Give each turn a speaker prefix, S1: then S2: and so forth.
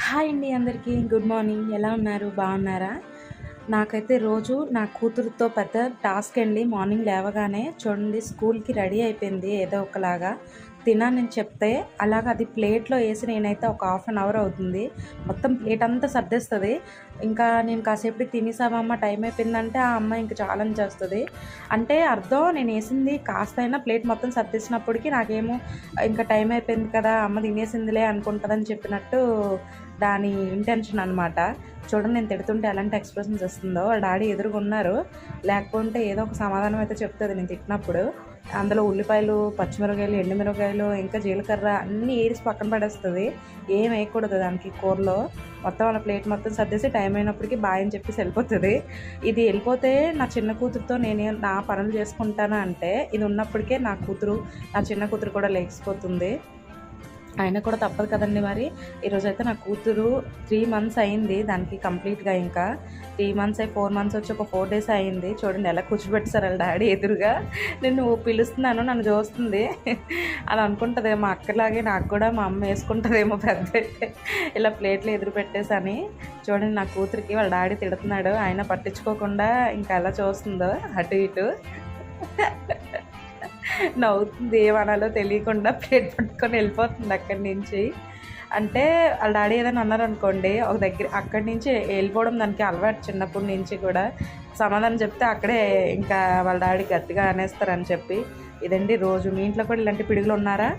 S1: Hi అండి అందరికీ. Good morning. ఎలా ఉన్నారు? బాగున్నారా? నాకైతే రోజు నా కూతురుతో పెద్ద టాస్క్ అండి. మార్నింగ్ లేవగానే చూడండి స్కూల్‌కి రెడీ అయిపోయింది ఏదో ఒకలాగా. తిననని చెప్తే అలాగ అది ప్లేట్‌లో ఏసి నేనైతే ఒక హాఫ్ అన్ అవర్ అవుతుంది. మొత్తం ప్లేట్ అంతా సర్దేస్తది. ఇంకా నేను కాసేపటికి తినేసామమ్మ టైం అయిపోయిందంటే ఆ అమ్మ ఇంక ఛాలెంజ్ చేస్తది. అంటే అర్థం నేనేసింది కాస్తైనా ప్లేట్ మొత్తం సర్దేసినప్పటికి నాకేమో ఇంకా టైం అయిపోయింది కదా! అమ్మ తినేసిందిలే అనుకుంటదని చెప్పినట్టు దాని ఇంటెన్షన్ అనమాట. చూడండి నేను తిడుతుంటే ఎలాంటి ఎక్స్‌ప్రెషన్స్ ఇస్తుందో. వాళ్ళ డాడీ ఎదురుగున్నారు. లేకపోతే ఏదో ఒక సమాధానం అయితే చెప్తది నేను తిట్టినప్పుడు. అందులో ఉల్లిపాయలు, పచ్చిమిరపకాయలు, ఎండుమిరపకాయలు, ఇంకా జీలకర్ర అన్నీ ఏరిసి పక్కన పడేస్తది. ఏం వేయకూడదు దానికి కూరలో. మొత్తం అలా ప్లేట్ మొత్తం సర్దేసి టైం అయినప్పటికి బాయ్ అని చెప్పేసి వెళ్ళిపోతది. ఇది వెళ్ళిపోతే నా చిన్న కూతురుతో నా పనులు చేసుకుంటాను అంటే, ఇది ఉన్నప్పటికే నా చిన్న కూతురు కూడా లెగిసిపోతుంది. అయినా కూడా తప్పదు కదండీ మరి. ఈరోజైతే నా కూతురు 3 మంత్స్ అయింది దానికి కంప్లీట్‌గా ఇంకా. 3 మంత్స్ 4 మంత్స్ వచ్చి ఒక 4 డేస్ అయింది. చూడండి ఎలా కూర్చోబెట్టేసారు ఆళ్ళ డాడీ ఎదురుగా. నేను పిలుస్తున్నాను నన్ను చూస్తుంది. అలా అనుకుంటది మా అక్కలాగే నాకు కూడా మా అమ్మ ఏసుకుంటదేమో పెద్దయితే ఇలా ప్లేట్‌లో ఎదురు పెట్టేసని. చూడండి నా కూతురికి వాళ్ళ డాడీ తిడుతున్నాడు. అయినా పట్టించుకోకుండా ఇంకా ఎలా చూస్తుందో అటు ఇటు. నవ్వుతుంది. ఏమనాలో తెలియకుండా ప్లేట్ పట్టుకొని వెళ్ళిపోతుంది అక్కడి నుంచి. అంటే ఆళ్ళ డాడీ ఏదైనా అన్నారనుకోండి, ఒక దగ్గర అక్కడి నుంచి వెళ్ళిపోవడం దానికి అలవాటు చిన్నప్పటి నుంచి కూడా. సమాధానం చెప్తే అక్కడే ఇంకా వాళ్ళ డాడీ గట్టిగా అనేస్తారని చెప్పి. ఇదండి రోజు. మీ ఇంట్లో కూడా ఇలాంటి పిడుగులున్నారా?